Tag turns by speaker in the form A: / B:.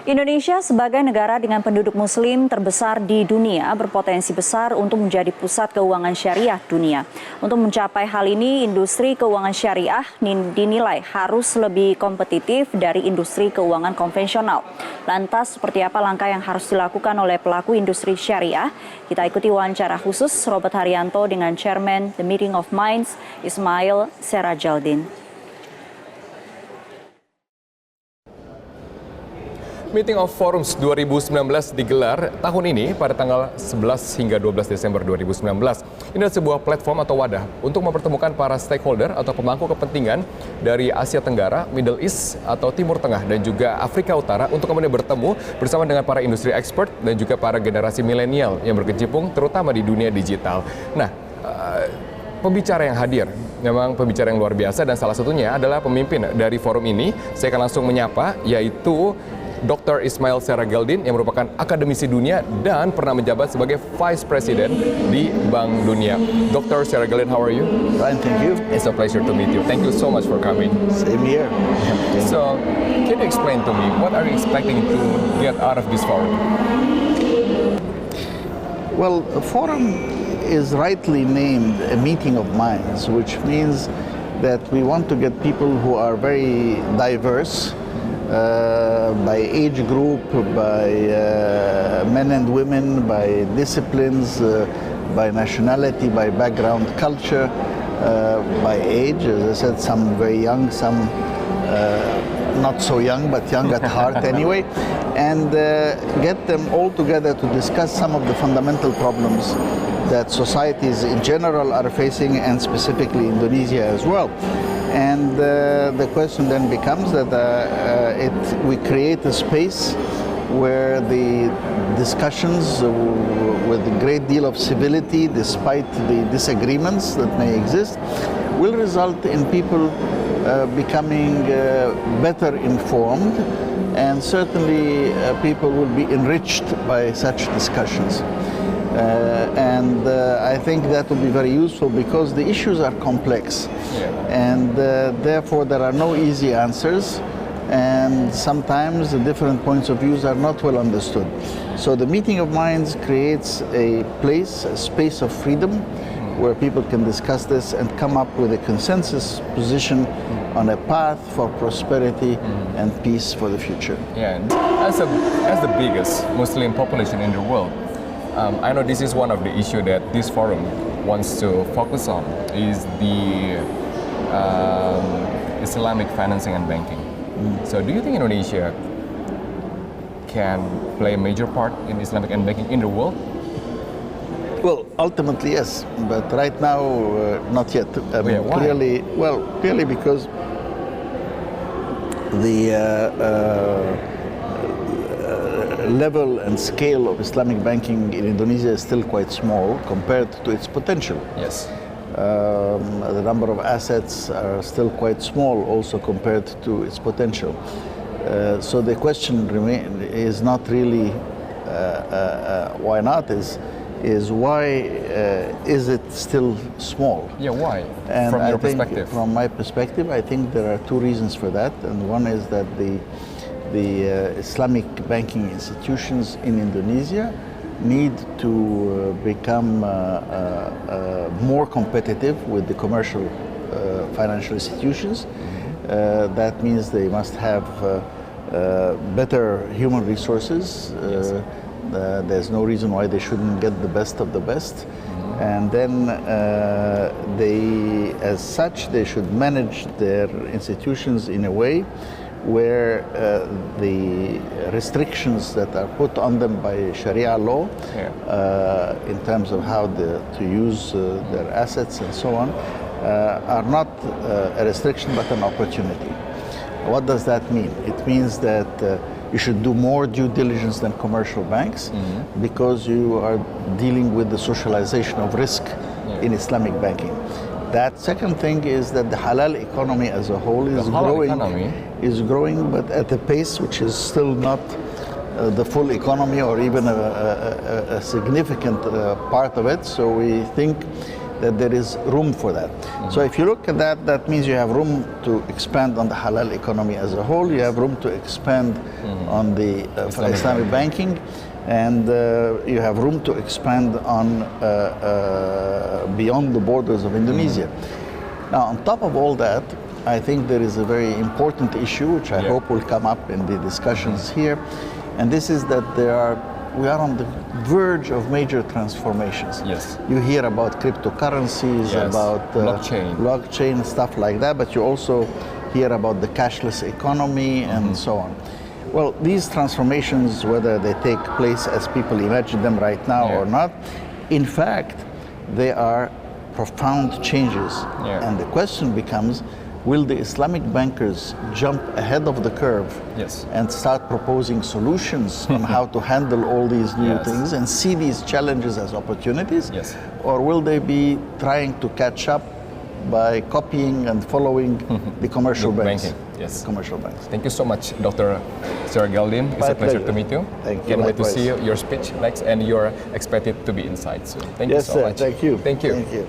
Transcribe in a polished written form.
A: Indonesia sebagai negara dengan penduduk muslim terbesar di dunia berpotensi besar untuk menjadi pusat keuangan syariah dunia. Untuk mencapai hal ini, industri keuangan syariah dinilai harus lebih kompetitif dari industri keuangan konvensional. Lantas, seperti apa langkah yang harus dilakukan oleh pelaku industri syariah? Kita ikuti wawancara khusus Robert Haryanto dengan Chairman The Meeting of Minds, Ismail Serajaldin.
B: Meeting of Forums 2019 digelar tahun ini pada tanggal 11 hingga 12 Desember 2019. Ini adalah sebuah platform atau wadah untuk mempertemukan para stakeholder atau pemangku kepentingan dari Asia Tenggara, Middle East atau Timur Tengah dan juga Afrika Utara untuk kemudian bertemu bersama dengan para industri expert dan juga para generasi milenial yang berkecimpung terutama di dunia digital. Nah, pembicara yang hadir memang pembicara yang luar biasa dan salah satunya adalah pemimpin dari forum ini. Saya akan langsung menyapa, yaitu Dr. Ismail Serajaldin yang merupakan akademisi dunia dan pernah menjabat sebagai Vice President di Bank Dunia. Dr. Serajaldin, how are you?
C: Fine, thank you.
B: It's a pleasure to meet you. Thank you so much for coming.
C: Same here.
B: So, can you explain to me what are you expecting to get out of this forum?
C: Well, a forum is rightly named a meeting of minds, which means that we want to get people who are very diverse, by age group, by men and women, by disciplines, by nationality, by background, culture, by age. As I said, some very young, some not so young, but young at heart anyway, and get them all together to discuss some of the fundamental problems that societies in general are facing, and specifically Indonesia as well. And the question then becomes that we create a space where the discussions with a great deal of civility, despite the disagreements that may exist, will result in people becoming better informed, and certainly people will be enriched by such discussions. I think that will be very useful because the issues are complex, and therefore there are no easy answers, and sometimes the different points of views are not well understood. So the meeting of minds creates a place, a space of freedom where people can discuss this and come up with a consensus position on a path for prosperity and peace for the future.
B: Yeah, as the biggest Muslim population in the world, I know this is one of the issues that this forum wants to focus on is the Islamic financing and banking. So do you think Indonesia can play a major part in Islamic and banking in the world?
C: Well, ultimately yes, but right now not yet. I mean, clearly because the level and scale of Islamic banking in Indonesia is still quite small compared to its potential.
B: Yes.
C: The number of assets are still quite small also compared to its potential. So the question is not really why not, is why is it still small?
B: Yeah, why?
C: And
B: from your perspective?
C: From my perspective, I think there are two reasons for that. And one is that the Islamic banking institutions in Indonesia need to become more competitive with the commercial financial institutions. That means they must have better human resources. There's no reason why they shouldn't get the best of the best. And then as such, they should manage their institutions in a way where the restrictions that are put on them by Sharia law in terms of how to use their assets and so on are not a restriction but an opportunity. What does that mean? It means that you should do more due diligence than commercial banks because you are dealing with the socialization of risk in Islamic banking. That second thing is that the halal economy as a whole is growing, but at a pace which is still not the full economy or even a significant part of it. So we think that there is room for that. So if you look at that, that means you have room to expand on the halal economy as a whole, you have room to expand on the Islamic banking, and you have room to expand on beyond the borders of Indonesia. Now, on top of all that, I think there is a very important issue, which I hope will come up in the discussions here, and this is that we are on the verge of major transformations.
B: Yes.
C: You hear about cryptocurrencies, about blockchain, stuff like that, but you also hear about the cashless economy and so on. Well, these transformations, whether they take place as people imagine them right now or not, in fact, they are profound changes. And the question becomes, will the Islamic bankers jump ahead of the curve and start proposing solutions on how to handle all these new things and see these challenges as opportunities? Or will they be trying to catch up by copying and following the commercial banks? Commercial banks.
B: Thank you so much, Dr. Siragaldin. It's a pleasure to meet you.
C: Thank you.
B: Can't wait to see your speech next, and you're expected to be inside soon. Thank you so much.
C: Thank you.
B: Thank you.
C: Thank you.